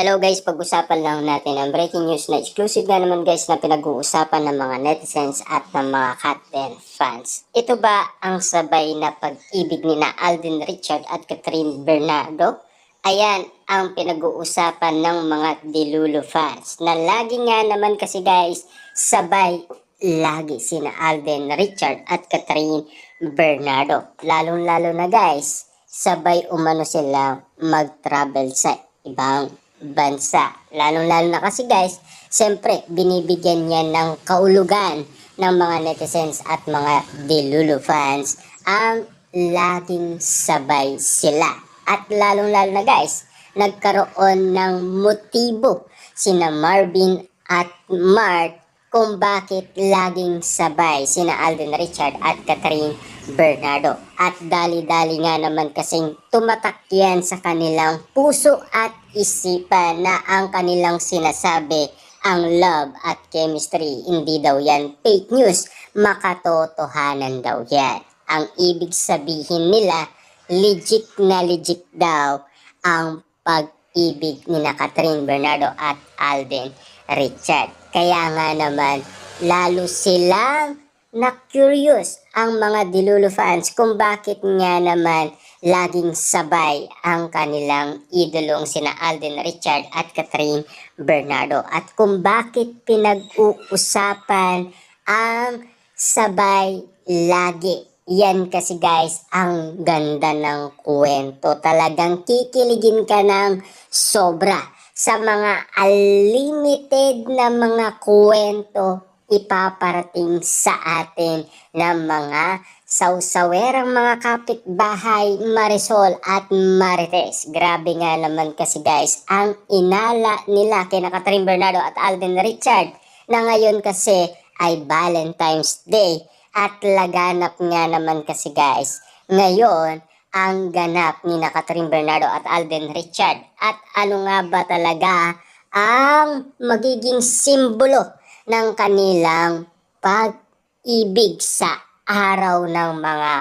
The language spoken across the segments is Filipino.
Hello guys, pag-usapan lang natin ang breaking news na exclusive nga naman guys na pinag-uusapan ng mga netizens at ng mga Kat10 fans. Ito ba ang sabay na pag-ibig ni na Alden Richard at Catherine Bernardo? Ayan ang pinag-uusapan ng mga Delulu fans na lagi nga naman kasi guys sabay lagi sina Alden Richard at Catherine Bernardo. Lalong-lalo na guys, sabay umano sila mag-travel sa ibang bansa. Lalo-lalo na kasi guys, siyempre binibigyan niya ng kaulugan ng mga netizens at mga Delulu fans ang laging sabay sila. At lalong-lalo na guys, nagkaroon ng motibo sina Marvin at Mark kung bakit laging sabay sina Alden Richard at Catherine Bernardo. At dali-dali nga naman kasing tumatak yan sa kanilang puso at isipan na ang kanilang sinasabi ang love at chemistry. Hindi daw yan fake news, makatotohanan daw yan. Ang ibig sabihin nila, legit na legit daw ang pag-ibig ni na Catherine Bernardo at Alden Richard. Kaya nga naman, lalo silang na-curious ang mga Delulu fans kung bakit nga naman laging sabay ang kanilang idolong sina Alden Richard at Catherine Bernardo. At kung bakit pinag-uusapan ang sabay lagi. Yan kasi guys, ang ganda ng kwento. Talagang kikiligin ka ng sobra sa mga unlimited na mga kwento ipaparating sa atin ng mga sausawerang mga kapitbahay Marisol at Marites. Grabe nga naman kasi guys, ang inala nila kina Catherine Bernardo at Alden Richard na ngayon kasi ay Valentine's Day. At laganap nga naman kasi guys, ngayon ang ganap ni na Catherine Bernardo at Alden Richard. At ano nga ba talaga ang magiging simbolo ng kanilang pag-ibig sa araw ng mga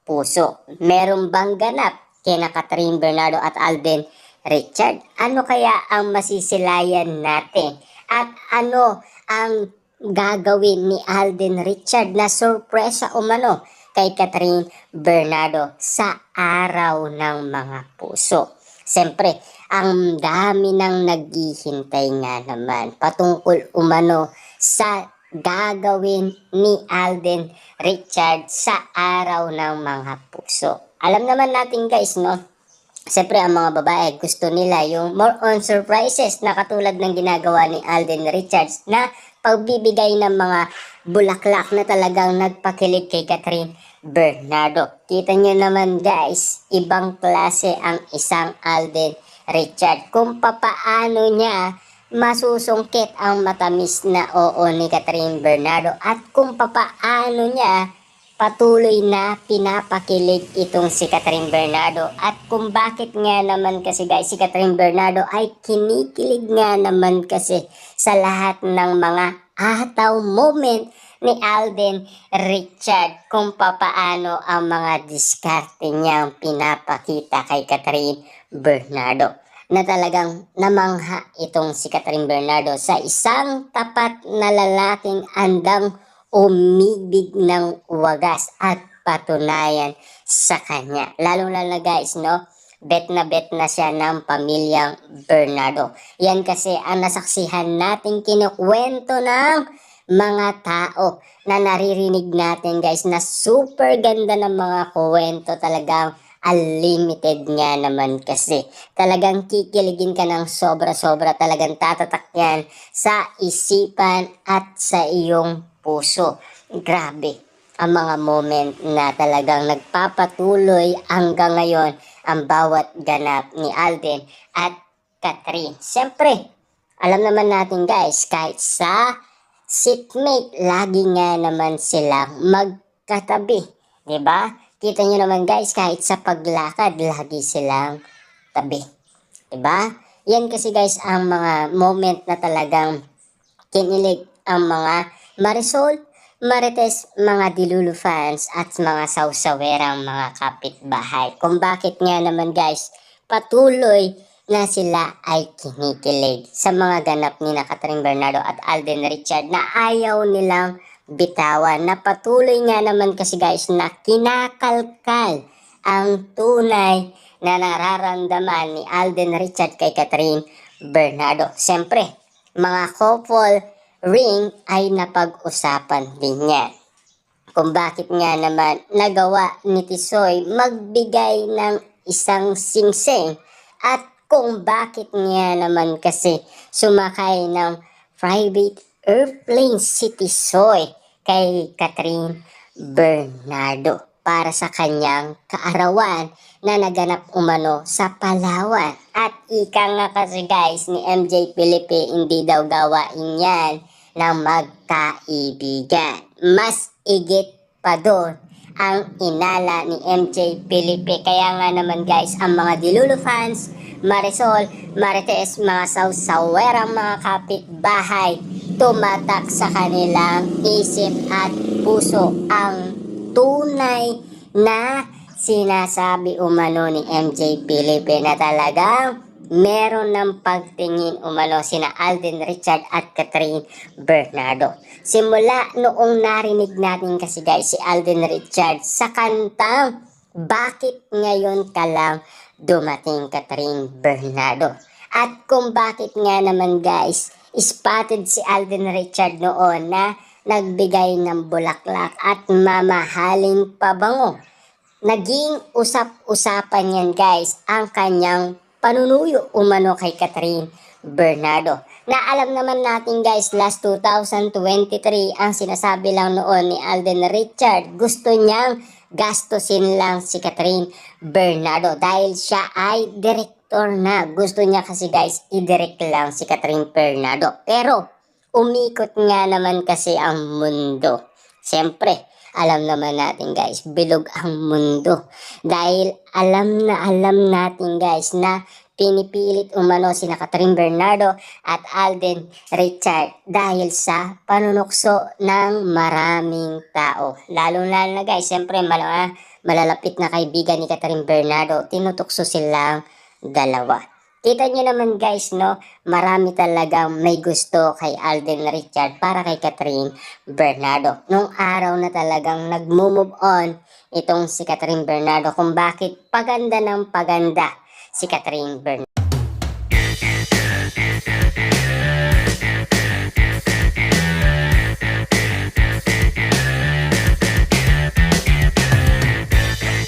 puso? Meron bang ganap kina Catherine Bernardo at Alden Richard? Ano kaya ang masisilayan natin? At ano ang gagawin ni Alden Richard na sorpresa umano kay Catherine Bernardo sa araw ng mga puso? Siyempre, ang dami nang naghihintay nga naman patungkol umano sa gagawin ni Alden Richard sa araw ng mga puso. Alam naman natin guys, no? Siyempre, ang mga babae gusto nila yung more on surprises na katulad ng ginagawa ni Alden Richards na pagbibigay ng mga bulaklak na talagang nagpakilig kay Catherine Bernardo. Kita nyo naman guys, ibang klase ang isang Alden Richard. Kung papaano niya masusungkit ang matamis na oo ni Catherine Bernardo at kung papaano niya patuloy na pinapakilig itong si Catherine Bernardo at kung bakit nga naman kasi guys si Catherine Bernardo ay kinikilig nga naman kasi sa lahat ng mga ataw moment ni Alden Richard kung papaano ang mga diskarte niyang pinapakita kay Catherine Bernardo na talagang namangha itong si Catherine Bernardo sa isang tapat na lalaking andang umibig ng wagas at patunayan sa kanya. Lalo-lalo na guys, no? Bet na siya ng pamilyang Bernardo. Yan kasi ang nasaksihan nating kinukwento ng mga tao na naririnig natin guys na super ganda ng mga kwento, talagang unlimited nga naman kasi. Talagang kikiligin ka ng sobra-sobra, talagang tatatak yan sa isipan at sa iyong puso. Grabe ang mga moment na talagang nagpapatuloy hanggang ngayon ang bawat ganap ni Alden at Catherine. Siyempre, alam naman natin guys, kahit sa seatmate, lagi nga naman silang magkatabi. Diba? Kita nyo naman guys, kahit sa paglakad, lagi silang tabi. Diba? Yan kasi guys ang mga moment na talagang kinilig ang mga Marisol, Marites, mga Delulu fans at mga sausawerang mga kapitbahay. Kung bakit nga naman guys, patuloy na sila ay kinikilig sa mga ganap ni na Catherine Bernardo at Alden Richard na ayaw nilang bitawan, na patuloy nga naman kasi guys na kinakalkal ang tunay na nararamdaman ni Alden Richard kay Catherine Bernardo. Siyempre, mga couple ring ay napag-usapan din yan kung bakit nga naman nagawa ni Tisoy magbigay ng isang singsing at kung bakit nga naman kasi sumakay ng private airplane si Tisoy kay Catherine Bernardo para sa kanyang kaarawan na naganap umano sa Palawan. At ika nga kasi guys ni MJ Felipe, hindi daw gawain yan ng magkaibigan. Mas igit pa doon ang inala ni MJ Felipe. Kaya nga naman guys, ang mga Dilulo fans, Marisol, Marites, mga sawsawerang mga kapitbahay, tumatak sa kanilang isip at puso ang tunay na sinasabi umano ni MJ Felipe na talagang meron ng pagtingin umano sina Alden Richard at Catherine Bernardo. Simula noong narinig natin kasi guys si Alden Richard sa kantang Bakit Ngayon Ka Lang Dumating Catherine Bernardo. At kung bakit nga naman guys, spotted si Alden Richard noon na nagbigay ng bulaklak at mamahaling pabango. Naging usap-usapan yan guys ang kanyang panunuyo umano kay Catherine Bernardo. Na alam naman natin guys, last 2023 ang sinasabi lang noon ni Alden Richard, gusto niyang gastusin lang si Catherine Bernardo dahil siya ay director na. Gusto niya kasi guys i-direct lang si Catherine Bernardo. Pero umikot nga naman kasi ang mundo. Siyempre, alam naman natin guys, bilog ang mundo. Dahil alam natin guys na pinipilit umano sina Catherine Bernardo at Alden Richard dahil sa panunukso ng maraming tao. Lalo-lalo na guys, siyempre malalapit na kaibigan ni Catherine Bernardo, tinutukso silang dalawa. Kita nyo naman guys, no, marami talagang may gusto kay Alden Richard para kay Catherine Bernardo. Nung araw na talagang nag-move on itong si Catherine Bernardo kung bakit paganda ng paganda si Catherine Bernardo.